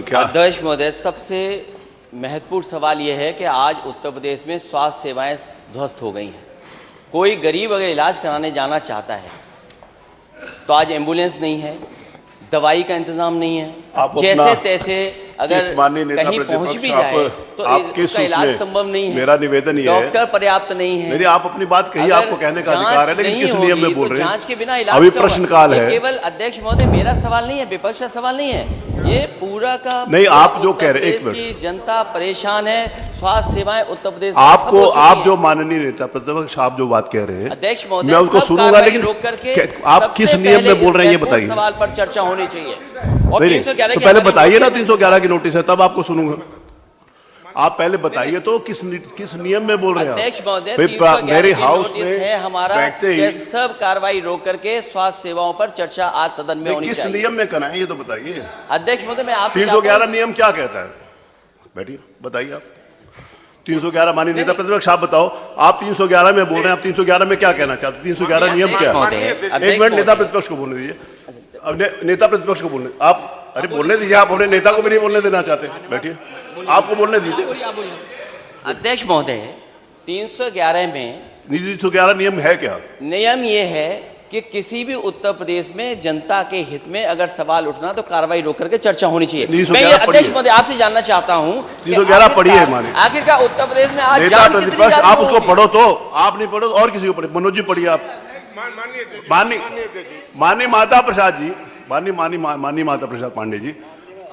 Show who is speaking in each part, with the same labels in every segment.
Speaker 1: प्रश्न क्या?
Speaker 2: अध्यक्ष महोदय, सबसे महत्वपूर्ण सवाल यह है कि आज उत्तर प्रदेश में स्वास्थ्य सेवाएं ध्वस्त हो गई हैं। कोई गरीब अगर इलाज कराने जाना चाहता है तो आज एम्बुलेंस नहीं है, दवाई का इंतजाम नहीं है, जैसे तैसे अगर कहीं पहुंच भी जाए तो उसका इलाज संभव नहीं है।
Speaker 1: मेरा निवेदन ये है,
Speaker 2: डॉक्टर पर्याप्त नहीं है।
Speaker 1: मेरी आप अपनी बात कहिए, आपको कहने का अधिकार है, लेकिन किस नियम में बोल रहे हैं?
Speaker 2: जांच के बिना इलाज
Speaker 1: अभी प्रश्नकाल है।
Speaker 2: केवल अध्यक्ष महोदय मेरा सवाल नहीं है, विपक्ष का सवाल नहीं है, ये पूरा का
Speaker 1: नहीं। आप जो कह रहे हैं,
Speaker 2: की जनता परेशान है, स्वास्थ्य सेवाएं उत्तर प्रदेश
Speaker 1: आपको, आप जो माननीय नेता प्रतिपक्ष आप जो बात कह रहे हैं
Speaker 2: अध्यक्ष महोदय,
Speaker 1: मैं उसको सुनूंगा, लेकिन
Speaker 2: रोक करके
Speaker 1: आप किस नियम में बोल रहे हैं ये बताइए।
Speaker 2: सवाल पर चर्चा होनी चाहिए। और
Speaker 1: नहीं, तो पहले बताइए ना, 311 की नोटिस है तब आपको सुनूंगा। आप पहले बताइए तो किस नियम में बोल रहे हैं?
Speaker 2: अध्यक्ष महोदय,
Speaker 1: मेरे हाउस में
Speaker 2: है हमारा कि सब कार्रवाई रोक करके स्वास्थ्य सेवाओं पर चर्चा आज सदन में होनी चाहिए।
Speaker 1: किस नियम में कराएं ये तो बताइए।
Speaker 2: अध्यक्ष महोदय, मैं आपसे
Speaker 1: 311 नियम क्या कहता है? बैठिए, बताइए आप। 311 माननीय नेता प्रतिपक्ष आप बताओ, आप 311 में बोल रहे हैं, आप 311 में क्या कहना चाहते हैं? 311 नियम क्या है? एक मिनट, नेता प्रतिपक्ष को बोलने दीजिए। अब नेता प्रतिपक्ष को बोलने आप, अरे बोलने दीजिए। आप अपने नेता को भी नहीं बोलने देना चाहते, बैठिए, आपको बोलने दीजिए।
Speaker 2: अध्यक्ष महोदय, 311 में
Speaker 1: 311 नियम है क्या?
Speaker 2: नियम ये है कि किसी भी उत्तर प्रदेश में जनता के हित में अगर सवाल उठना तो कार्रवाई रोक करके चर्चा होनी चाहिए। मैं ये अध्यक्ष महोदय आपसे जानना चाहता हूँ,
Speaker 1: 311 पढ़िए माने।
Speaker 2: आखिरकार उत्तर प्रदेश में आज
Speaker 1: नेता प्रतिपक्ष आप उसको पढ़ो, तो आप नहीं पढ़ो और किसी को पढ़े। मनोज जी पढ़िए आप। माननीय माता प्रसाद जी, माननीय माता प्रसाद पांडे जी,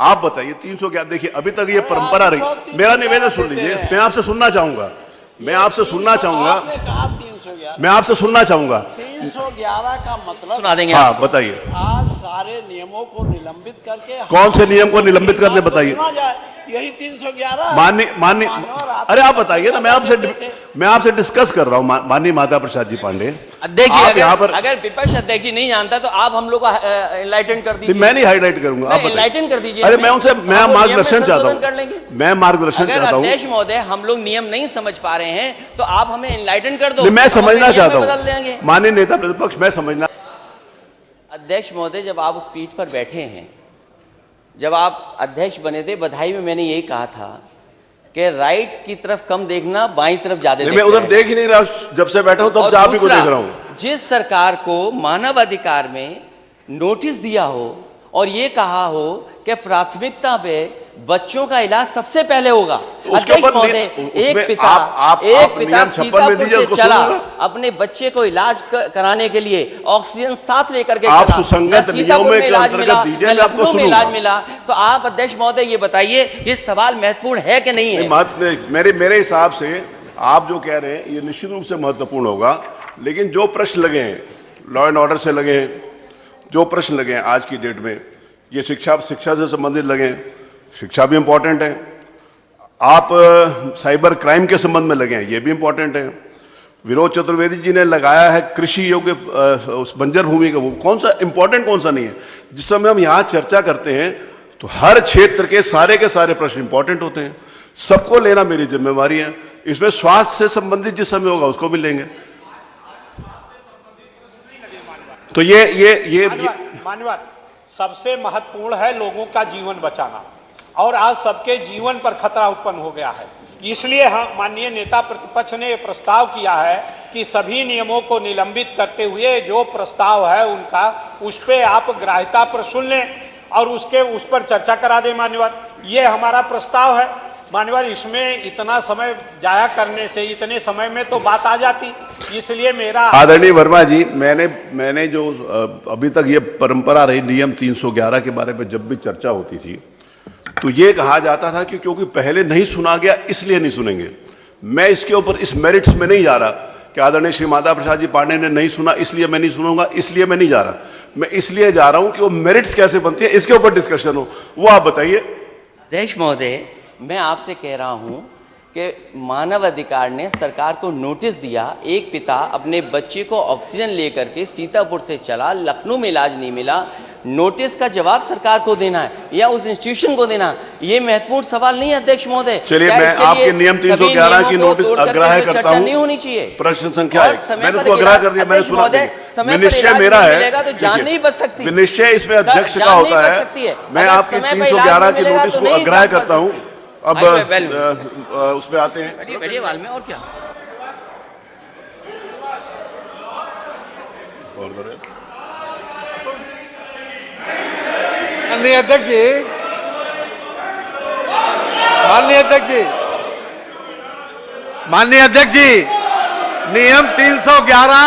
Speaker 1: आप बताइए 311। देखिए अभी तक ये परंपरा रही। मेरा निवेदन सुन लीजिए, मैं आपसे सुनना चाहूंगा, मैं आपसे सुनना चाहूंगा
Speaker 3: 311 का मतलब
Speaker 2: सुना देंगे।
Speaker 1: हाँ बताइए।
Speaker 3: आज सारे नियमों को निलंबित करके
Speaker 1: कौन से नियम को निलंबित करने बताइए?
Speaker 3: यही 311।
Speaker 1: माननीय अरे आप बताइए ना, मैं आपसे डिस्कस कर रहा हूँ। माननीय माता प्रसाद जी पांडे
Speaker 2: अध्यक्ष जी, अगर विपक्ष अध्यक्ष जी नहीं जानता तो आप हम लोग को एनलाइटन कर दीजिए।
Speaker 1: मैं नहीं हाईलाइट करूंगा, आप
Speaker 2: एनलाइटन कर दीजिए।
Speaker 1: अरे मैं उनसे मार्गदर्शन चाहता हूँ, मैं मार्गदर्शन चाहता हूँ।
Speaker 2: अध्यक्ष महोदय, हम लोग नियम नहीं समझ पा रहे हैं तो आप हमें एनलाइटन कर दो।
Speaker 1: मैं समझना चाहता हूँ माननीय नेता प्रतिपक्ष, मैं समझना।
Speaker 2: अध्यक्ष महोदय, जब आप उस पीठ पर बैठे हैं, जब आप अध्यक्ष बने थे, बधाई में मैंने यही कहा था कि राइट की तरफ कम देखना, बाईं तरफ ज्यादा देखना।
Speaker 1: मैं उधर देख ही नहीं रहा, जब से बैठा हूं तब से आप ही को देख रहा हूं।
Speaker 2: जिस सरकार को मानव अधिकार में नोटिस दिया हो और ये कहा हो कि प्राथमिकता पे बच्चों का इलाज सबसे पहले होगा, अध्यक्ष महोदय, एक पिता सीतापुर से चला अपने बच्चे को इलाज कराने के लिए, ऑक्सीजन साथ लेकर के
Speaker 1: आप सुसंगत नियमों में
Speaker 2: इलाज मिला, लखनऊ में इलाज मिला। तो आप अध्यक्ष महोदय ये बताइए, ये सवाल महत्वपूर्ण है कि नहीं है?
Speaker 1: मेरे हिसाब से आप जो कह रहे हैं ये निश्चित रूप से महत्वपूर्ण होगा, लेकिन जो प्रश्न लगे हैं लॉ एंड ऑर्डर से लगे हैं, जो प्रश्न लगे हैं आज की डेट में, ये शिक्षा से संबंधित लगे हैं, शिक्षा भी इंपॉर्टेंट है। आप साइबर क्राइम के संबंध में लगे हैं, ये भी इंपॉर्टेंट है। विनोद चतुर्वेदी जी ने लगाया है कृषि योग्य उस बंजर भूमि का, वो कौन सा इंपॉर्टेंट कौन सा नहीं है? जिस समय हम यहाँ चर्चा करते हैं तो हर क्षेत्र के सारे प्रश्न इंपॉर्टेंट होते हैं, सबको लेना मेरी जिम्मेवारी है। इसमें स्वास्थ्य से संबंधित जिस समय होगा उसको भी लेंगे। तो ये
Speaker 4: मान्यवर, सबसे महत्वपूर्ण है लोगों का जीवन बचाना, और आज सबके जीवन पर खतरा उत्पन्न हो गया है। इसलिए हम माननीय नेता प्रतिपक्ष ने प्रस्ताव किया है कि सभी नियमों को निलंबित करते हुए जो प्रस्ताव है उनका, उस पर आप ग्राह्यता पर सुन लें और उस पर चर्चा करा दें। मान्यवर, ये हमारा प्रस्ताव है। मान्यवर, इसमें इतना समय जाया करने से इतने समय में तो बात आ जाती, इसलिए मेरा।
Speaker 1: आदरणीय वर्मा जी, मैंने जो अभी तक ये परंपरा रही, नियम 311 के बारे में जब भी चर्चा होती थी तो ये कहा जाता था कि क्योंकि पहले नहीं सुना गया इसलिए नहीं सुनेंगे। मैं इसके ऊपर इस मेरिट्स में नहीं जा रहा कि आदरणीय श्री माता प्रसाद जी पांडे ने नहीं सुना इसलिए मैं नहीं सुनूंगा, इसलिए मैं नहीं जा रहा। मैं इसलिए जा रहा हूं कि वो मेरिट्स कैसे बनती है इसके ऊपर डिस्कशन हो, वो आप बताइए।
Speaker 2: अध्यक्ष महोदय, मैं आपसे कह रहा हूं कि मानव अधिकार ने सरकार को नोटिस दिया, एक पिता अपने बच्चे को ऑक्सीजन लेकर के सीतापुर से चला, लखनऊ में इलाज नहीं मिला, नोटिस का जवाब सरकार को देना है या उस इंस्टीट्यूशन को देना, ये महत्वपूर्ण सवाल नहीं है अध्यक्ष महोदय।
Speaker 1: चलिए,
Speaker 2: क्या
Speaker 1: मैं
Speaker 2: इसके
Speaker 1: आपके
Speaker 2: लिए
Speaker 1: नियम
Speaker 2: सभी
Speaker 1: 311 की
Speaker 2: नियमों को
Speaker 1: नोटिस
Speaker 2: तोड़ करके
Speaker 1: अग्राह्य
Speaker 2: कोई
Speaker 1: करता
Speaker 2: चर्चा
Speaker 1: हूं।
Speaker 2: नहीं होनी चाहिए।
Speaker 1: प्रश्न संख्या
Speaker 2: और
Speaker 1: 1
Speaker 2: समय
Speaker 1: मैंने
Speaker 2: पर
Speaker 1: उसको अग्राह्य कर दिया, मैंने
Speaker 2: अध्यक्ष
Speaker 1: सुना
Speaker 2: महोदय, समय पर
Speaker 1: निश्चय
Speaker 2: इलाज
Speaker 1: मेरा
Speaker 2: नहीं
Speaker 1: है,
Speaker 2: मिलेगा तो जान नहीं बच सकती।
Speaker 1: निश्चय इसमें अध्यक्ष
Speaker 2: जान
Speaker 1: का
Speaker 2: नहीं
Speaker 1: होता
Speaker 2: बच
Speaker 1: है।
Speaker 2: सकती है।
Speaker 1: मैं
Speaker 2: अगर
Speaker 1: आपकी
Speaker 2: समय पर इलाज
Speaker 1: 311
Speaker 2: नहीं
Speaker 1: की
Speaker 2: मिलेगा
Speaker 1: नोटिस
Speaker 2: तो
Speaker 1: को
Speaker 2: नहीं
Speaker 1: अग्राह्य
Speaker 2: जान बच
Speaker 1: करता हूं।
Speaker 2: सकती।
Speaker 1: अब उस पे आते हैं।
Speaker 2: बैठिए वाल में, और क्या।
Speaker 5: माननीय अध्यक्ष जी, माननीय अध्यक्ष जी, माननीय अध्यक्ष जी, नियम 311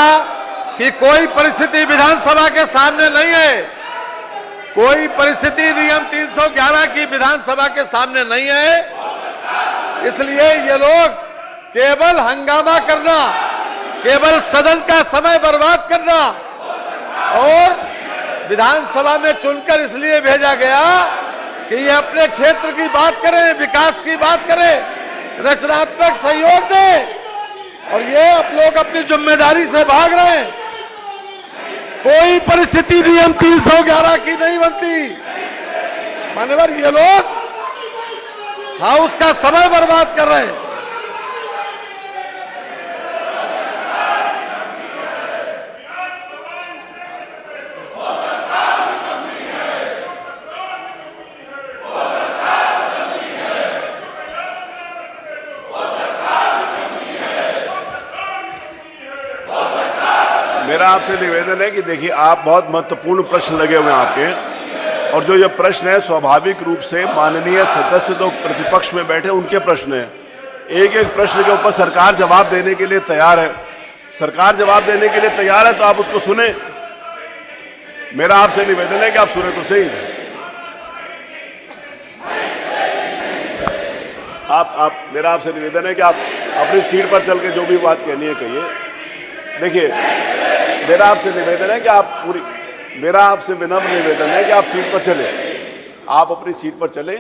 Speaker 5: की कोई परिस्थिति विधानसभा के सामने नहीं है। कोई परिस्थिति नियम 311 की विधानसभा के सामने नहीं है। इसलिए ये लोग केवल हंगामा करना, केवल सदन का समय बर्बाद करना और विधानसभा में चुनकर इसलिए भेजा गया कि ये अपने क्षेत्र की बात करें, विकास की बात करें, रचनात्मक सहयोग दें, और ये आप लोग अपनी जिम्मेदारी से भाग रहे हैं। कोई परिस्थिति नियम 311 की नहीं बनती। मान्यवर, ये लोग हाउस का समय बर्बाद कर रहे हैं।
Speaker 1: मेरा आपसे निवेदन है कि देखिए, आप बहुत महत्वपूर्ण प्रश्न लगे हुए हैं आपके, और जो ये प्रश्न है स्वाभाविक रूप से माननीय सदस्य तो प्रतिपक्ष में बैठे उनके प्रश्न हैं। एक एक प्रश्न के ऊपर सरकार जवाब देने के लिए तैयार है। सरकार जवाब देने के लिए तैयार है तो आप उसको सुने। मेरा आपसे निवेदन है कि आप सुने तो सही। मेरा आपसे निवेदन है कि आप अपनी सीट पर चल के जो भी बात कहनी है कहिए। देखिए, मेरा आपसे निवेदन है कि मेरा आपसे विनम्र निवेदन है कि आप सीट पर चले, आप अपनी सीट पर चले,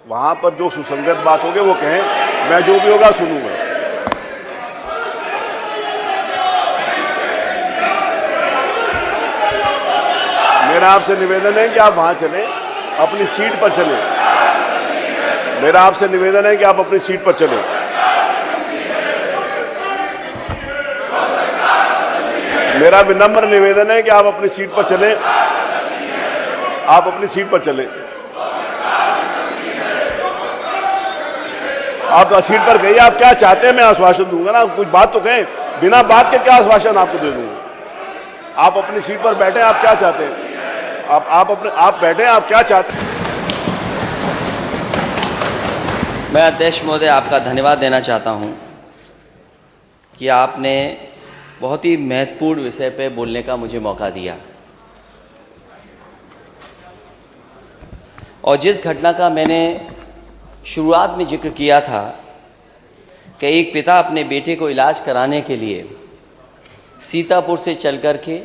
Speaker 1: वहां पर जो सुसंगत बात होगी वो कहें, मैं जो भी होगा सुनूंगा। मेरा आपसे निवेदन है कि आप वहां चले, अपनी सीट पर चले। मेरा आपसे निवेदन है कि आप अपनी सीट पर चले। मेरा विनम्र निवेदन है कि आप अपनी सीट पर चलें। आप अपनी सीट पर चलें। आप सीट पर कहिए आप क्या चाहते हैं, मैं आश्वासन दूंगा ना। कुछ बात तो कहें, बिना बात के क्या आश्वासन आपको दे दूंगा। आप अपनी सीट पर बैठे, आप क्या चाहते हैं, आप बैठे, आप क्या चाहते हैं।
Speaker 2: मैं अध्यक्ष महोदय आपका धन्यवाद देना चाहता हूं कि आपने बहुत ही महत्वपूर्ण विषय पे बोलने का मुझे मौका दिया। और जिस घटना का मैंने शुरुआत में जिक्र किया था कि एक पिता अपने बेटे को इलाज कराने के लिए सीतापुर से चल कर के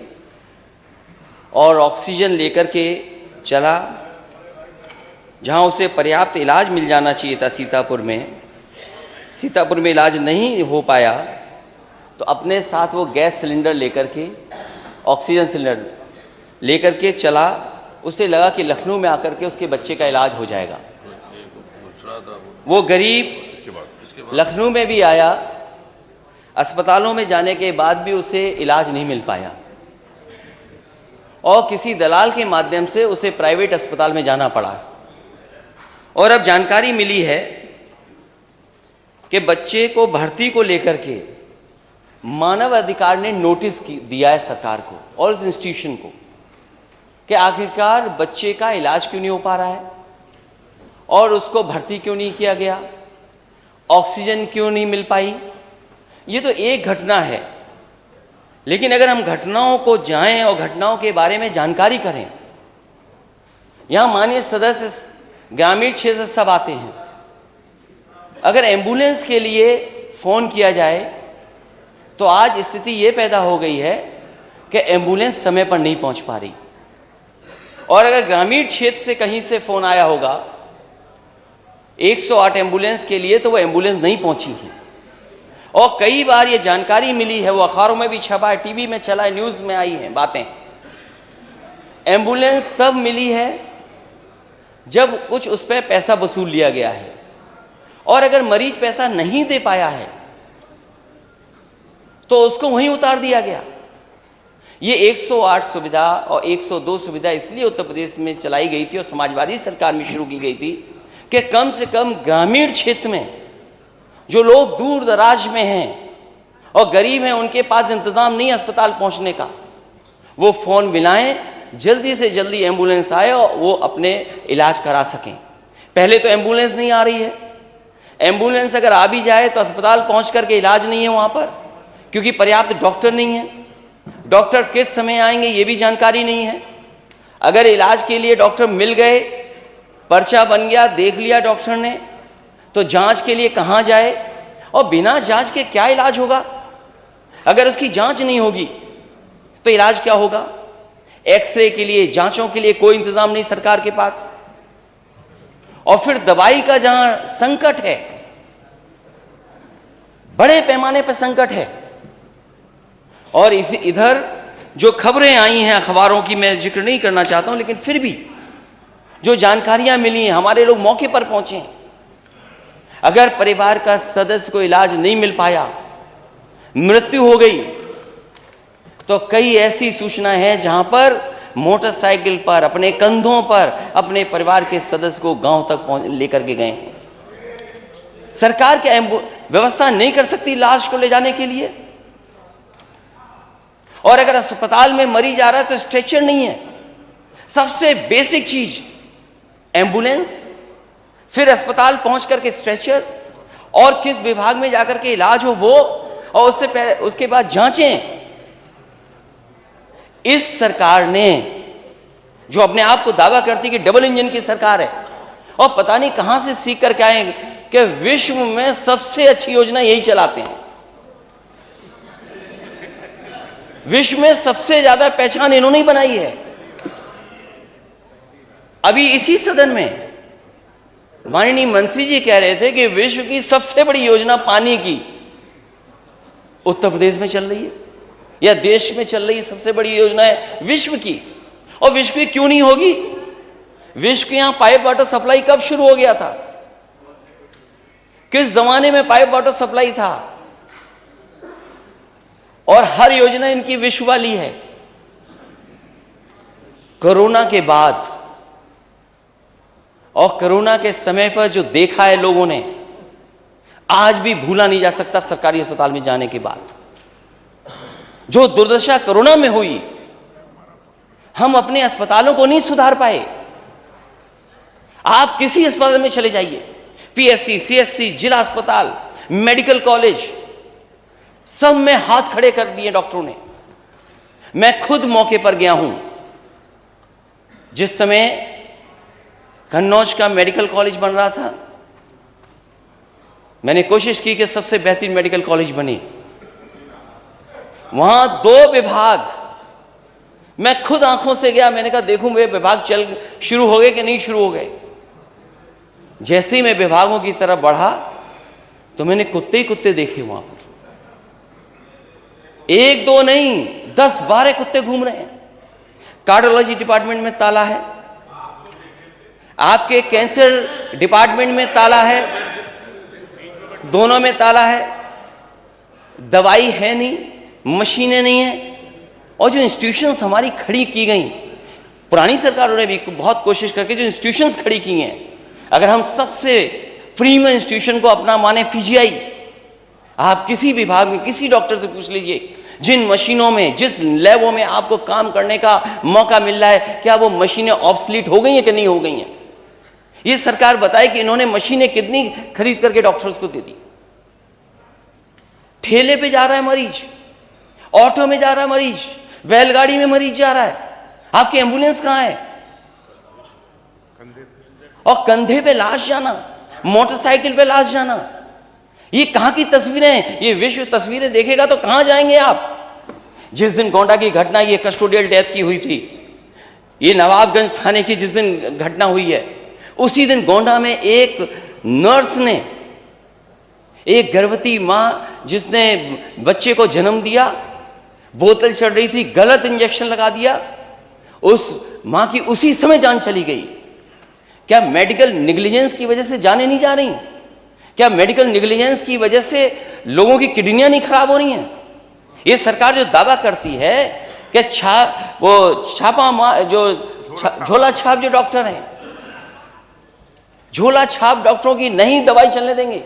Speaker 2: और ऑक्सीजन लेकर के चला, जहां उसे पर्याप्त इलाज मिल जाना चाहिए था सीतापुर में इलाज नहीं हो पाया, तो अपने साथ वो गैस सिलेंडर लेकर के, ऑक्सीजन सिलेंडर लेकर के चला। उसे लगा कि लखनऊ में आकर के उसके बच्चे का इलाज हो जाएगा। वो गरीब लखनऊ में भी आया, अस्पतालों में जाने के बाद भी उसे इलाज नहीं मिल पाया और किसी दलाल के माध्यम से उसे प्राइवेट अस्पताल में जाना पड़ा। और अब जानकारी मिली है कि बच्चे को भर्ती को लेकर के मानव अधिकार ने नोटिस दिया है सरकार को और उस इंस्टीट्यूशन को कि आखिरकार बच्चे का इलाज क्यों नहीं हो पा रहा है और उसको भर्ती क्यों नहीं किया गया, ऑक्सीजन क्यों नहीं मिल पाई। ये तो एक घटना है, लेकिन अगर हम घटनाओं को जाएं और घटनाओं के बारे में जानकारी करें, यहाँ माननीय सदस्य ग्रामीण क्षेत्र से सब आते हैं। अगर एम्बुलेंस के लिए फ़ोन किया जाए तो आज स्थिति ये पैदा हो गई है कि एम्बुलेंस समय पर नहीं पहुंच पा रही। और अगर ग्रामीण क्षेत्र से कहीं से फ़ोन आया होगा 108 एम्बुलेंस के लिए, तो वो एम्बुलेंस नहीं पहुंची है। और कई बार ये जानकारी मिली है, वो अखबारों में भी छपा है, टीवी में चला है, न्यूज़ में आई हैं बातें एम्बुलेंस तब मिली है जब कुछ उस पर पैसा वसूल लिया गया है, और अगर मरीज पैसा नहीं दे पाया है तो उसको वहीं उतार दिया गया। ये 108 सुविधा और 102 सुविधा इसलिए उत्तर प्रदेश में चलाई गई थी और समाजवादी सरकार में शुरू की गई थी कि कम से कम ग्रामीण क्षेत्र में जो लोग दूर दराज में हैं और गरीब हैं, उनके पास इंतजाम नहीं अस्पताल पहुंचने का, वो फ़ोन मिलाएं, जल्दी से जल्दी एम्बुलेंस आए और वो अपने इलाज करा सकें। पहले तो एम्बुलेंस नहीं आ रही है, एम्बुलेंस अगर आ भी जाए तो अस्पताल पहुंच करके इलाज नहीं है वहाँ पर, क्योंकि पर्याप्त डॉक्टर नहीं है। डॉक्टर किस समय आएंगे ये भी जानकारी नहीं है। अगर इलाज के लिए डॉक्टर मिल गए, पर्चा बन गया, देख लिया डॉक्टर ने, तो जांच के लिए कहाँ जाए, और बिना जांच के क्या इलाज होगा? अगर उसकी जांच नहीं होगी तो इलाज क्या होगा? एक्सरे के लिए, जांचों के लिए कोई इंतजाम नहीं सरकार के पास, और फिर दवाई का जहां संकट है, बड़े पैमाने पर संकट है। और इधर जो खबरें आई हैं अखबारों की, मैं जिक्र नहीं करना चाहता हूं, लेकिन फिर भी जो जानकारियां मिली हैं, हमारे लोग मौके पर पहुंचे हैं, अगर परिवार का सदस्य को इलाज नहीं मिल पाया, मृत्यु हो गई, तो कई ऐसी सूचना है जहां पर मोटरसाइकिल पर, अपने कंधों पर अपने परिवार के सदस्य को गांव तक लेकर के गए हैं। सरकार क्या व्यवस्था नहीं कर सकती लाश को ले जाने के लिए? और अगर अस्पताल में मरीज आ रहा है तो स्ट्रेचर नहीं है, सबसे बेसिक चीज एम्बुलेंस, फिर अस्पताल पहुंच करके स्ट्रेचर्स, और किस विभाग में जाकर के इलाज हो वो, और उससे पहले उसके बाद जांचें। इस सरकार ने, जो अपने आप को दावा करती कि डबल इंजन की सरकार है, और पता नहीं कहां से सीख करके आए कि विश्व में सबसे अच्छी योजना यही चलाते हैं, विश्व में सबसे ज्यादा पहचान इन्होंने ही बनाई है। अभी इसी सदन में माननीय मंत्री जी कह रहे थे कि विश्व की सबसे बड़ी योजना पानी की उत्तर प्रदेश में चल रही है, या देश में चल रही है, सबसे बड़ी योजना है विश्व की। और विश्व की क्यों नहीं होगी? विश्व के यहां पाइप वाटर सप्लाई कब शुरू हो गया था? किस जमाने में पाइप वाटर सप्लाई था? और हर योजना इनकी विश्व वाली है। कोरोना के बाद और कोरोना के समय पर जो देखा है लोगों ने, आज भी भूला नहीं जा सकता। सरकारी अस्पताल में जाने के बाद जो दुर्दशा कोरोना में हुई, हम अपने अस्पतालों को नहीं सुधार पाए। आप किसी अस्पताल में चले जाइए, पीएससी, सीएससी, जिला अस्पताल, मेडिकल कॉलेज, सब में हाथ खड़े कर दिए डॉक्टरों ने। मैं खुद मौके पर गया हूं जिस समय कन्नौज का मेडिकल कॉलेज बन रहा था। मैंने कोशिश की कि सबसे बेहतरीन मेडिकल कॉलेज बने। वहां 2 विभाग, मैं खुद आंखों से गया, मैंने कहा देखूं वे विभाग शुरू हो गए कि नहीं शुरू हो गए। जैसे ही मैं विभागों की तरफ बढ़ा तो मैंने कुत्ते ही कुत्ते देखे वहां पर, 1-2 नहीं, 10-12 कुत्ते घूम रहे हैं। कार्डियोलॉजी डिपार्टमेंट में ताला है, आपके कैंसर डिपार्टमेंट में ताला है, दोनों में ताला है, दवाई है नहीं, मशीनें नहीं है। और जो इंस्टीट्यूशंस हमारी खड़ी की गई, पुरानी सरकारों ने भी बहुत कोशिश करके जो इंस्टीट्यूशंस खड़ी की हैं, अगर हम सबसे प्रीमियम इंस्टीट्यूशन को अपना माने पीजीआई, आप किसी विभाग में किसी डॉक्टर से पूछ लीजिए, जिन मशीनों में, जिस लैबों में आपको काम करने का मौका मिल रहा है, क्या वो मशीनें ऑब्सलीट हो गई हैं कि नहीं हो गई हैं? ये सरकार बताए कि इन्होंने मशीनें कितनी खरीद करके डॉक्टर्स को दे दी। ठेले पे जा रहा है मरीज, ऑटो में जा रहा है मरीज, बैलगाड़ी में मरीज जा रहा है, आपकी एम्बुलेंस कहां है? और कंधे पे लाश जाना, मोटरसाइकिल पे लाश जाना, ये कहां की तस्वीरें हैं? ये विश्व तस्वीरें देखेगा तो कहां जाएंगे आप? जिस दिन गोंडा की घटना, ये कस्टोडियल डेथ की हुई थी, ये नवाबगंज थाने की जिस दिन घटना हुई है, उसी दिन गोंडा में एक नर्स ने, एक गर्भवती मां जिसने बच्चे को जन्म दिया, बोतल चढ़ रही थी, गलत इंजेक्शन लगा दिया, उस मां की उसी समय जान चली गई। क्या मेडिकल नेग्लिजेंस की वजह से जानें नहीं जा रही? क्या मेडिकल नेग्लिजेंस की वजह से लोगों की किडनियां नहीं खराब हो रही हैं? ये सरकार जो दावा करती है कि झोला छाप जो डॉक्टर हैं, झोला छाप डॉक्टरों की नहीं दवाई चलने देंगे।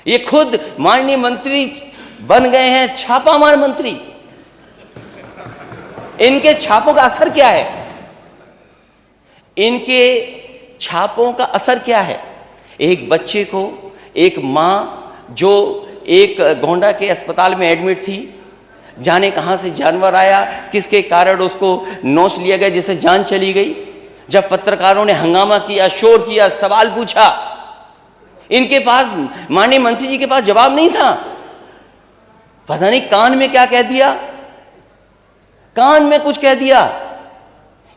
Speaker 2: ये खुद माननीय मंत्री बन गए हैं छापामार मंत्री। इनके छापों का असर क्या है? इनके छापों का असर क्या है? एक बच्चे को, एक मां जो एक गोंडा के अस्पताल में एडमिट थी, जाने कहां से जानवर आया, किसके कारण उसको नोच लिया गया, जिससे जान चली गई। जब पत्रकारों ने हंगामा किया, शोर किया, सवाल पूछा, इनके पास, माननीय मंत्री जी के पास जवाब नहीं था। पता नहीं कान में क्या कह दिया, कान में कुछ कह दिया।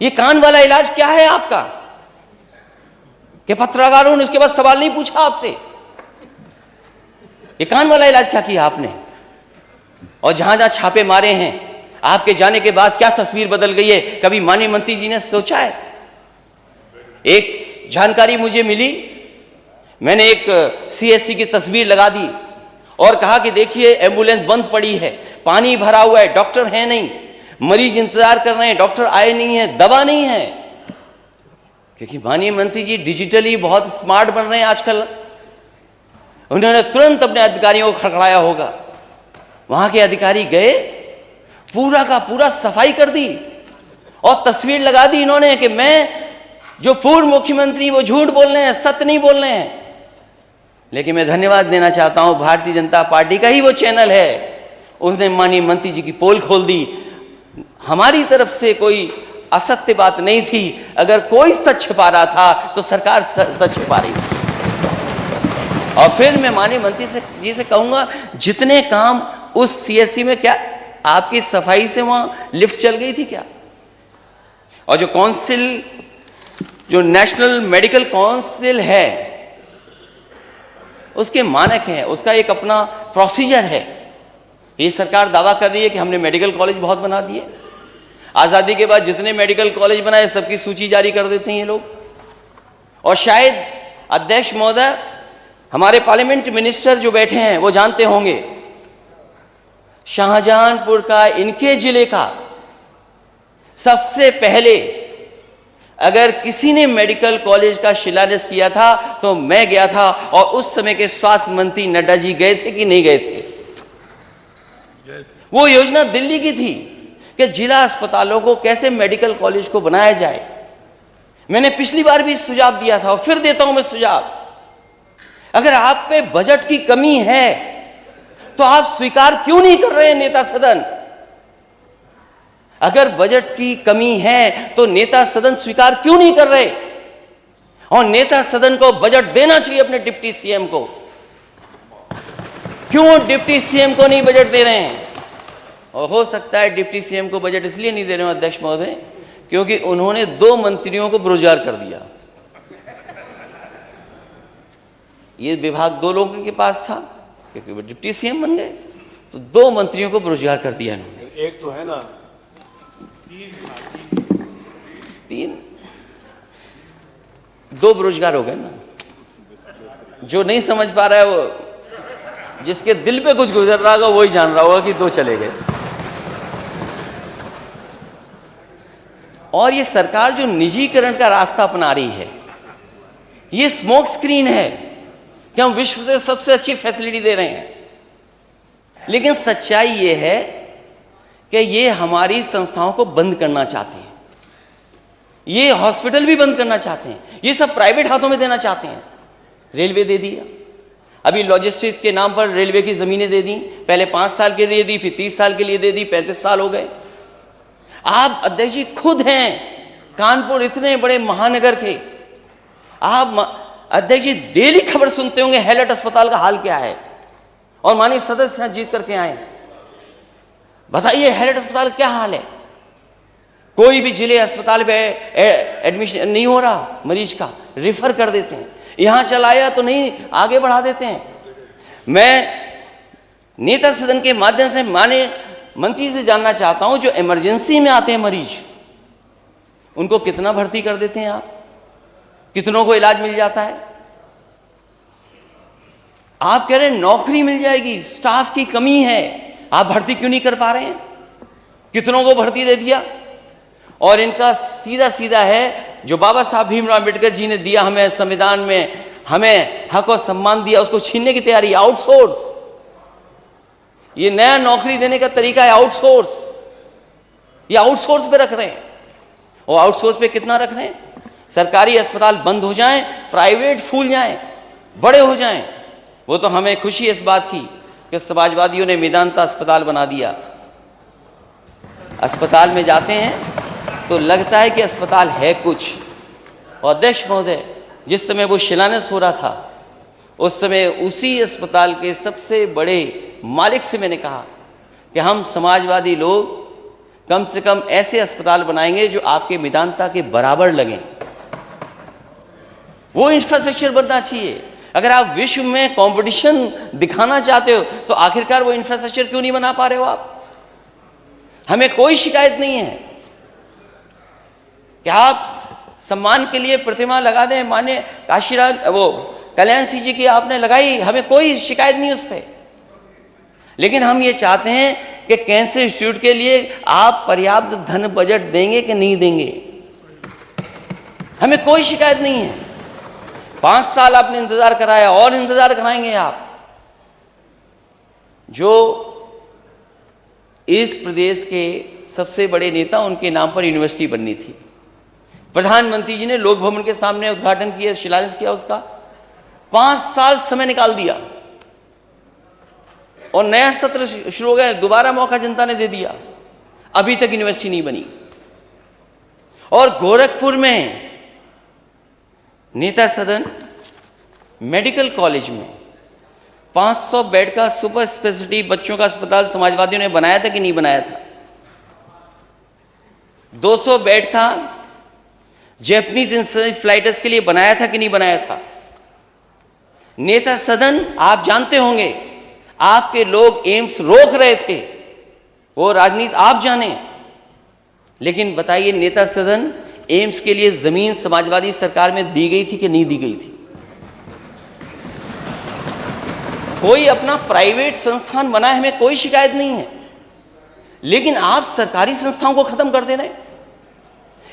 Speaker 2: ये कान वाला इलाज क्या है आपका कि पत्रकारों ने उसके बाद सवाल नहीं पूछा आपसे? ये कान वाला इलाज क्या किया आपने? और जहां जहां छापे मारे हैं, आपके जाने के बाद क्या तस्वीर बदल गई है, कभी माननीय मंत्री जी ने सोचा है? एक जानकारी मुझे मिली, मैंने एक सीएससी की तस्वीर लगा दी और कहा कि देखिए एम्बुलेंस बंद पड़ी है, पानी भरा हुआ है, डॉक्टर है नहीं, मरीज इंतजार कर रहे हैं, डॉक्टर आए नहीं है, दवा नहीं है। क्योंकि माननीय मंत्री जी डिजिटली बहुत स्मार्ट बन रहे हैं आजकल। उन्होंने तुरंत अपने अधिकारियों को खड़खड़ाया होगा। वहां के अधिकारी गए, पूरा का पूरा सफाई कर दी और तस्वीर लगा दी इन्होंने कि मैं जो पूर्व मुख्यमंत्री वो झूठ बोल रहे हैं, सत्य नहीं बोल रहे हैं। लेकिन मैं धन्यवाद देना चाहता हूं, भारतीय जनता पार्टी का ही वो चैनल है, उसने माननीय मंत्री जी की पोल खोल दी। हमारी तरफ से कोई असत्य बात नहीं थी। अगर कोई सच छिपा रहा था तो सरकार सच छिपा रही थी। और फिर मैं माननीय मंत्री जी से कहूंगा, जितने काम उस सीएससी में, क्या आपकी सफाई से वहां लिफ्ट चल गई थी क्या? और जो काउंसिल, जो नेशनल मेडिकल काउंसिल है, उसके मानक हैं, उसका एक अपना प्रोसीजर है। ये सरकार दावा कर रही है कि हमने मेडिकल कॉलेज बहुत बना दिए। आजादी के बाद जितने मेडिकल कॉलेज बनाए सबकी सूची जारी कर देते हैं ये लोग। और शायद अध्यक्ष महोदय, हमारे पार्लियामेंट मिनिस्टर जो बैठे हैं वो जानते होंगे, शाहजहांपुर का, इनके जिले का सबसे पहले अगर किसी ने मेडिकल कॉलेज का शिलान्यास किया था तो मैं गया था। और उस समय के स्वास्थ्य मंत्री नड्डा जी गए थे कि नहीं गए थे? वो योजना दिल्ली की थी कि जिला अस्पतालों को कैसे मेडिकल कॉलेज को बनाया जाए। मैंने पिछली बार भी सुझाव दिया था और फिर देता हूं मैं सुझाव। अगर आप पे बजट की कमी है तो आप स्वीकार क्यों नहीं कर रहे हैं नेता सदन? अगर बजट की कमी है तो नेता सदन स्वीकार क्यों नहीं कर रहे? और नेता सदन को बजट देना चाहिए अपने डिप्टी सीएम को। क्यों डिप्टी सीएम को नहीं बजट दे रहे हैं? और हो सकता है डिप्टी सीएम को बजट इसलिए नहीं दे रहे हो अध्यक्ष महोदय, क्योंकि उन्होंने 2 मंत्रियों को बेरोजगार कर दिया। ये विभाग 2 लोगों के पास था, क्योंकि वो डिप्टी सीएम बन गए तो 2 मंत्रियों को बेरोजगार कर दिया इन्होंने।
Speaker 1: एक तो है ना,
Speaker 2: 3, 2 बेरोजगार हो गए ना। जो नहीं समझ पा रहा है, वो जिसके दिल पे कुछ गुजर रहा होगा वही जान रहा होगा कि 2 चले गए। और ये सरकार जो निजीकरण का रास्ता अपना रही है, ये स्मोक स्क्रीन है कि हम विश्व से सबसे अच्छी फैसिलिटी दे रहे हैं। लेकिन सच्चाई ये है कि ये हमारी संस्थाओं को बंद करना चाहते हैं। ये हॉस्पिटल भी बंद करना चाहते हैं, ये सब प्राइवेट हाथों में देना चाहते हैं। रेलवे दे दिया, अभी लॉजिस्टिक्स के नाम पर रेलवे की जमीनें दे दी। पहले 5 साल के लिए दी, फिर 30 साल के लिए दे दी, 35 साल हो गए। आप अध्यक्ष जी खुद हैं कानपुर, इतने बड़े महानगर के आप अध्यक्ष जी डेली खबर सुनते होंगे हैलट अस्पताल का हाल क्या है। और माननीय सदस्य यहां जीत करके आए, बताइए हैलट अस्पताल क्या हाल है? कोई भी जिले अस्पताल में एडमिशन नहीं हो रहा, मरीज का रिफर कर देते हैं। यहां चलाया तो नहीं, आगे बढ़ा देते हैं। मैं नेता सदन के माध्यम से माननीय मंत्री से जानना चाहता हूं, जो इमरजेंसी में आते हैं मरीज, उनको कितना भर्ती कर देते हैं आप? कितनों को इलाज मिल जाता है? आप कह रहे हैं नौकरी मिल जाएगी, स्टाफ की कमी है, आप भर्ती क्यों नहीं कर पा रहे हैं? कितनों को भर्ती दे दिया। और इनका सीधा सीधा है, जो बाबा साहब भीमराव अम्बेडकर जी ने दिया हमें संविधान में, हमें हक और सम्मान दिया, उसको छीनने की तैयारी। आउटसोर्स, ये नया नौकरी देने का तरीका है आउटसोर्स। ये आउटसोर्स पे रख रहे हैं। और आउटसोर्स पे कितना रख रहे हैं? सरकारी अस्पताल बंद हो जाएं, प्राइवेट फूल जाएं, बड़े हो जाएं। वो तो हमें खुशी है इस बात की कि समाजवादियों ने मेदांता अस्पताल बना दिया। अस्पताल में जाते हैं तो लगता है कि अस्पताल है कुछ। और अध्यक्ष महोदय, जिस समय वो शिलान्यास हो रहा था, उस समय उसी अस्पताल के सबसे बड़े मालिक से मैंने कहा कि हम समाजवादी लोग कम से कम ऐसे अस्पताल बनाएंगे जो आपके मेदांता के बराबर लगें। वो इंफ्रास्ट्रक्चर बनना चाहिए। अगर आप विश्व में कंपटीशन दिखाना चाहते हो तो आखिरकार वो इंफ्रास्ट्रक्चर क्यों नहीं बना पा रहे हो आप? हमें कोई शिकायत नहीं है कि आप सम्मान के लिए प्रतिमा लगा दें। माने काशीराम, वो कल्याण सिंह जी की आपने लगाई, हमें कोई शिकायत नहीं उस पर। लेकिन हम ये चाहते हैं कि कैंसर इंस्टीट्यूट के लिए आप पर्याप्त धन बजट देंगे कि नहीं देंगे। हमें कोई शिकायत नहीं है। 5 साल आपने इंतजार कराया और इंतजार कराएंगे आप। जो इस प्रदेश के सबसे बड़े नेता, उनके नाम पर यूनिवर्सिटी बननी थी। प्रधानमंत्री जी ने लोक भवन के सामने उद्घाटन किया, शिलान्यास किया उसका। 5 साल समय निकाल दिया और नया सत्र शुरू हो गया। दोबारा मौका जनता ने दे दिया, अभी तक यूनिवर्सिटी नहीं बनी। और गोरखपुर में नेता सदन मेडिकल कॉलेज में 500 बेड का सुपर स्पेशलिटी बच्चों का अस्पताल समाजवादियों ने बनाया था कि नहीं बनाया था? 200 बेड का जैपनीज इंसेफेलाइटिस के लिए बनाया था कि नहीं बनाया था? नेता सदन, आप जानते होंगे, आपके लोग एम्स रोक रहे थे, वो राजनीति आप जाने। लेकिन बताइए, नेता सदन एम्स के लिए जमीन समाजवादी सरकार में दी गई थी कि नहीं दी गई थी? कोई अपना प्राइवेट संस्थान बनाए, हमें कोई शिकायत नहीं है। लेकिन आप सरकारी संस्थाओं को खत्म कर दे रहे हैं।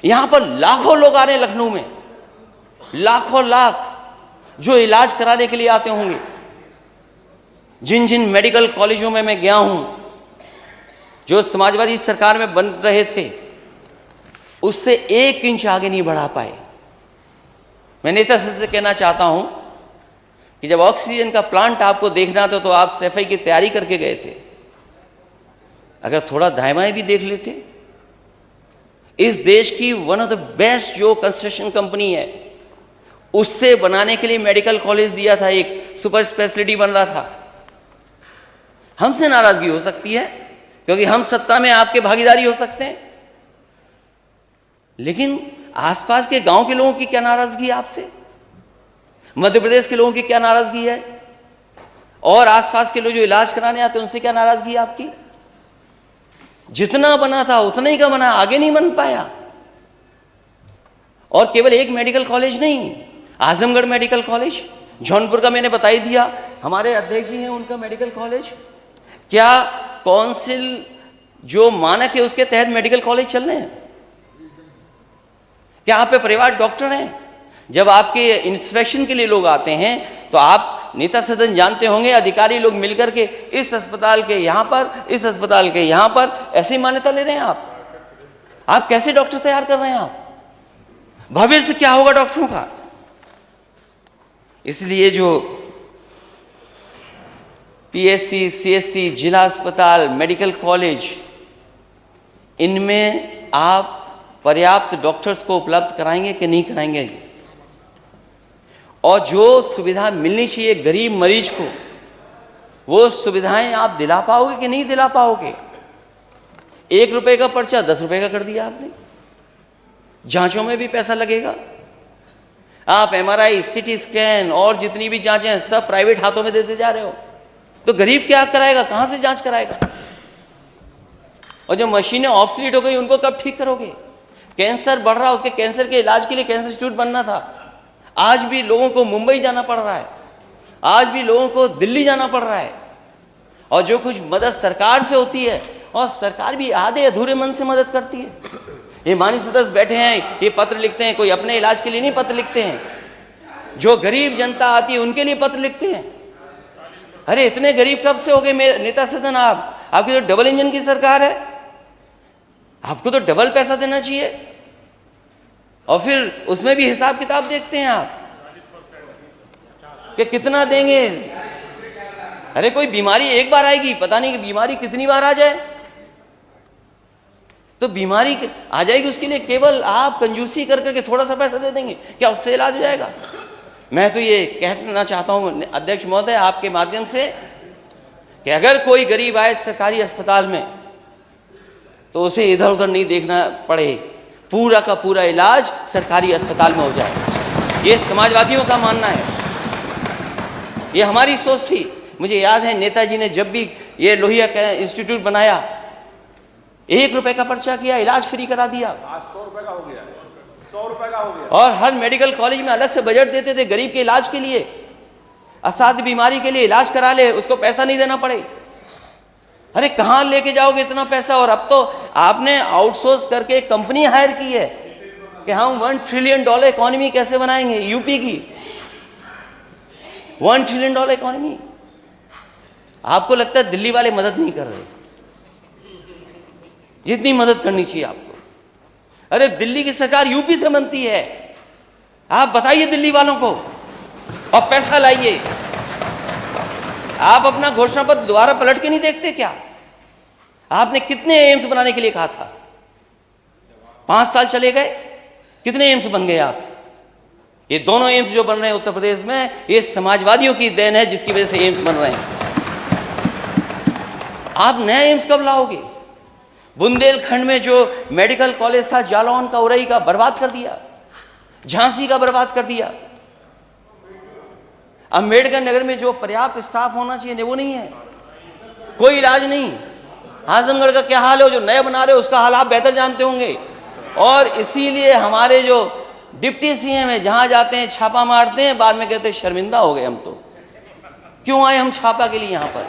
Speaker 2: यहां पर लाखों लोग आ रहे हैं, लखनऊ में लाखों लाख, जो इलाज कराने के लिए आते होंगे। जिन जिन मेडिकल कॉलेजों में मैं गया हूं, जो समाजवादी सरकार में बन रहे थे, उससे 1 इंच आगे नहीं बढ़ा पाए। मैं नेता से कहना चाहता हूं कि जब ऑक्सीजन का प्लांट आपको देखना था तो आप सफाई की तैयारी करके गए थे। अगर थोड़ा दाएं बाएं भी देख लेते। इस देश की वन ऑफ द बेस्ट जो कंस्ट्रक्शन कंपनी है, उससे बनाने के लिए मेडिकल कॉलेज दिया था, एक सुपर स्पेशलिटी बन रहा था। हमसे नाराजगी हो सकती है क्योंकि हम सत्ता में आपके भागीदारी हो सकते हैं, लेकिन आसपास के गांव के लोगों की क्या नाराजगी है आपसे? मध्य प्रदेश के लोगों की क्या नाराजगी है? और आसपास के लोग जो इलाज कराने आते हैं, उनसे क्या नाराजगी है आपकी? जितना बना था उतना ही का बना, आगे नहीं बन पाया। और केवल एक मेडिकल कॉलेज नहीं, आजमगढ़ मेडिकल कॉलेज, जौनपुर का मैंने बता ही दिया, हमारे अध्यक्ष जी हैं, उनका मेडिकल कॉलेज। क्या काउंसिल जो मानक है उसके तहत मेडिकल कॉलेज चल रहे हैं? क्या आप पे परिवार डॉक्टर हैं? जब आपके इंस्पेक्शन के लिए लोग आते हैं तो आप नेता सदन जानते होंगे, अधिकारी लोग मिलकर के इस अस्पताल के यहां पर, इस अस्पताल के यहां पर, ऐसी मान्यता ले रहे हैं आप कैसे डॉक्टर तैयार कर रहे हैं? आप भविष्य क्या होगा डॉक्टरों का? इसलिए जो पीएससी, सीएससी, जिला अस्पताल, मेडिकल कॉलेज, इनमें आप पर्याप्त डॉक्टर्स को उपलब्ध कराएंगे कि नहीं कराएंगे? और जो सुविधा मिलनी चाहिए गरीब मरीज को, वो सुविधाएं आप दिला पाओगे कि नहीं दिला पाओगे? 1 रुपए का पर्चा 10 रुपए का कर दिया आपने। जांचों में भी पैसा लगेगा। आप एमआरआई, सीटी स्कैन और जितनी भी जांचें हैं सब प्राइवेट हाथों में देते जा रहे हो, तो गरीब क्या कराएगा? कहां से जांच कराएगा? और जो मशीनें ऑब्सोलीट हो गई, उनको कब ठीक करोगे? कैंसर बढ़ रहा, उसके कैंसर के इलाज के लिए कैंसर इंस्टीट्यूट बनना था। आज भी लोगों को मुंबई जाना पड़ रहा है, आज भी लोगों को दिल्ली जाना पड़ रहा है। और जो कुछ मदद सरकार से होती है, और सरकार भी आधे अधूरे मन से मदद करती है। ये माननीय सदस्य बैठे हैं, ये पत्र लिखते हैं, कोई अपने इलाज के लिए नहीं पत्र लिखते हैं, जो गरीब जनता आती है उनके लिए पत्र लिखते हैं। अरे इतने गरीब कब से हो गए नेता सदन आप? आपकी तो डबल इंजन की सरकार है, आपको तो डबल पैसा देना चाहिए, और फिर उसमें भी हिसाब किताब देखते हैं आप कि कितना देंगे। अरे कोई बीमारी एक बार आएगी, पता नहीं कि बीमारी कितनी बार आ जाए। तो बीमारी आ जाएगी, उसके लिए केवल आप कंजूसी कर करके थोड़ा सा पैसा दे देंगे, क्या उससे इलाज हो जाएगा? मैं तो ये कहना चाहता हूं अध्यक्ष महोदय आपके माध्यम से कि अगर कोई गरीब आए सरकारी अस्पताल में तो उसे इधर उधर नहीं देखना पड़े, पूरा का पूरा इलाज सरकारी अस्पताल में हो जाए। ये समाजवादियों का मानना है, ये हमारी सोच थी। मुझे याद है नेताजी ने जब भी ये लोहिया का इंस्टीट्यूट बनाया, 1 रुपए का पर्चा किया, इलाज फ्री करा दिया।
Speaker 6: आज 100 रुपए का हो गया, 100 रुपए का हो गया।
Speaker 2: और हर मेडिकल कॉलेज में अलग से बजट देते थे गरीब के इलाज के लिए, असाध्य बीमारी के लिए इलाज करा ले, उसको पैसा नहीं देना पड़े। अरे कहां लेके जाओगे इतना पैसा? और अब तो आपने आउटसोर्स करके एक कंपनी हायर की है कि हम $1 ट्रिलियन इकोनॉमी कैसे बनाएंगे, यूपी की $1 ट्रिलियन इकोनॉमी। आपको लगता है दिल्ली वाले मदद नहीं कर रहे जितनी मदद करनी चाहिए आपको? अरे दिल्ली की सरकार यूपी से बनती है, आप बताइए दिल्ली वालों को, और पैसा लाइए। आप अपना घोषणा पत्र दोबारा पलट के नहीं देखते क्या? आपने कितने एम्स बनाने के लिए कहा था? 5 साल चले गए, कितने एम्स बन गए आप? ये दोनों एम्स जो बन रहे हैं उत्तर प्रदेश में, ये समाजवादियों की देन है, जिसकी वजह से एम्स बन रहे हैं। आप नया एम्स कब लाओगे? बुंदेलखंड में जो मेडिकल कॉलेज था जालौन का, उरई का, बर्बाद कर दिया, झांसी का बर्बाद कर दिया। अम्बेडकर नगर में जो पर्याप्त स्टाफ होना चाहिए वो नहीं है, कोई इलाज नहीं। आजमगढ़ का क्या हाल है, जो नया बना रहे हो उसका हाल आप बेहतर जानते होंगे। और इसीलिए हमारे जो डिप्टी सीएम है, जहां जाते हैं छापा मारते हैं, बाद में कहते हैं शर्मिंदा हो गए हम तो, क्यों आए हम छापा के लिए यहां पर?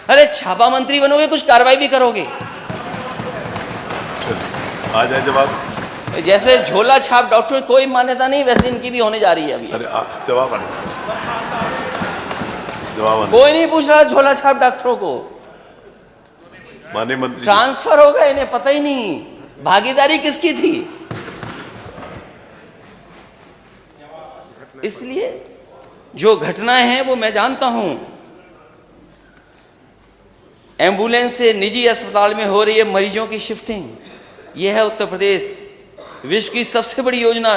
Speaker 2: अरे छापा मंत्री बनोगे, कुछ कार्रवाई भी करोगे।
Speaker 1: आ जाए जवाब।
Speaker 2: जैसे झोला छाप डॉक्टर की कोई मान्यता नहीं, वैसे इनकी भी होने जा रही है अभी।
Speaker 1: अरे जवाब आने, जवाब आने।
Speaker 2: कोई नहीं पूछ रहा झोला छाप डॉक्टरों को,
Speaker 1: माननीय मंत्री
Speaker 2: ट्रांसफर हो गए, इन्हें पता ही नहीं भागीदारी किसकी थी। इसलिए जो घटनाएं हैं वो मैं जानता हूं। एम्बुलेंस से निजी अस्पताल में हो रही है मरीजों की शिफ्टिंग, यह है उत्तर प्रदेश। विश्व की सबसे बड़ी योजना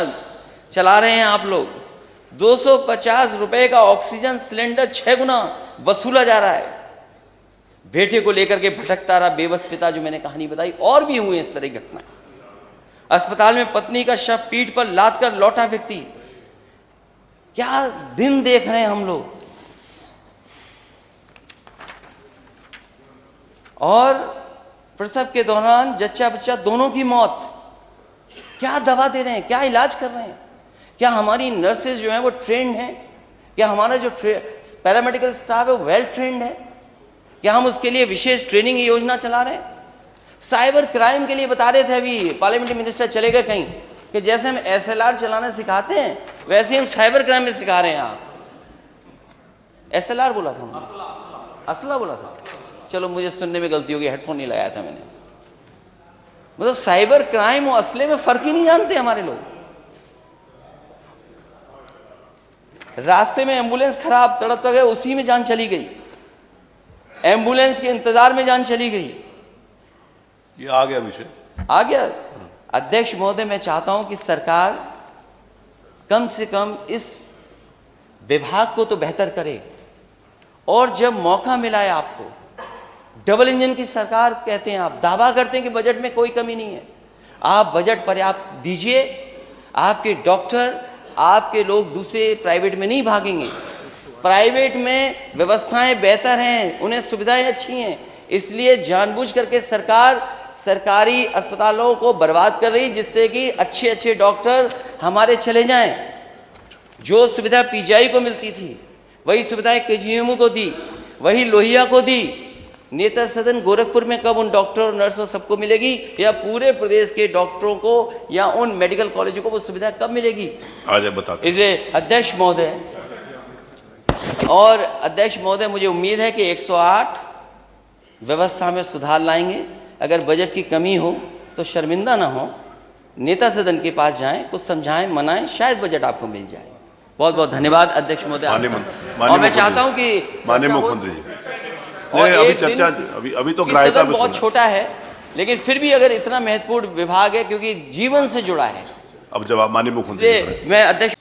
Speaker 2: चला रहे हैं आप लोग। 250 रुपए का ऑक्सीजन सिलेंडर 6 गुना वसूला जा रहा है। बेटे को लेकर के भटकता रहा बेबस पिता, जो मैंने कहानी बताई, और भी हुए इस तरह की घटनाएं। अस्पताल में पत्नी का शव पीठ पर लाद कर लौटा व्यक्ति। क्या दिन देख रहे हैं हम लोग। और प्रसव के दौरान जच्चा बच्चा दोनों की मौत। क्या दवा दे रहे हैं, क्या इलाज कर रहे हैं? क्या हमारी नर्सेज जो हैं वो ट्रेंड हैं? क्या हमारा जो पैरामेडिकल स्टाफ है वो वेल ट्रेंड है? क्या हम उसके लिए विशेष ट्रेनिंग योजना चला रहे हैं? साइबर क्राइम के लिए बता रहे थे अभी पार्लियामेंट्री मिनिस्टर चले गए कहीं, कि जैसे हम SLR चलाना सिखाते हैं वैसे ही हम साइबर क्राइम में सिखा रहे हैं। आप SLR बोला था, असला बोला था, चलो मुझे सुनने में गलती होगी, हेडफोन नहीं लगाया था मैंने। मतलब साइबर क्राइम और असले में फर्क ही नहीं जानते हमारे लोग। रास्ते में एम्बुलेंस खराब, तड़प गए, उसी में जान चली गई। एम्बुलेंस के इंतजार में जान चली गई।
Speaker 1: ये आ गया विषय,
Speaker 2: आ गया। अध्यक्ष महोदय, मैं चाहता हूं कि सरकार कम से कम इस विभाग को तो बेहतर करे। और जब मौका मिला है आपको, डबल इंजन की सरकार कहते हैं आप, दावा करते हैं कि बजट में कोई कमी नहीं है, आप बजट पर्याप्त दीजिए। आपके डॉक्टर, आपके लोग दूसरे प्राइवेट में नहीं भागेंगे। प्राइवेट में व्यवस्थाएं बेहतर हैं, उन्हें सुविधाएं अच्छी हैं, इसलिए जानबूझ करके सरकार सरकारी अस्पतालों को बर्बाद कर रही, जिससे कि अच्छे अच्छे डॉक्टर हमारे चले जाएं। जो सुविधा पीजीआई को मिलती थी वही सुविधाएं केजीएमयू को दी, वही लोहिया को दी। नेता सदन गोरखपुर में कब उन डॉक्टर और नर्सों सबको मिलेगी, या पूरे प्रदेश के डॉक्टरों को या उन मेडिकल कॉलेजों को वो सुविधा कब मिलेगी?
Speaker 1: आज बताते
Speaker 2: इसलिए अध्यक्ष महोदय और अध्यक्ष महोदय, मुझे उम्मीद है कि 108 व्यवस्था में सुधार लाएंगे। अगर बजट की कमी हो तो शर्मिंदा ना हो, नेता सदन के पास जाएं, कुछ समझाएं, मनाएं, शायद बजट आपको मिल जाए। बहुत बहुत धन्यवाद अध्यक्ष महोदय। और मैं चाहता हूं कि
Speaker 1: माननीय मुख्यमंत्री जी,
Speaker 2: और
Speaker 1: अभी
Speaker 2: एक
Speaker 1: चर्चा
Speaker 2: दिन
Speaker 1: अभी तो
Speaker 2: कि
Speaker 1: ग्राह्यता
Speaker 2: सदन
Speaker 1: में
Speaker 2: बहुत छोटा है, लेकिन फिर भी अगर इतना महत्वपूर्ण विभाग है, क्योंकि जीवन से जुड़ा है,
Speaker 1: अब जवाब माननीय मुख्यमंत्री
Speaker 2: इसलिए मैं अध्यक्ष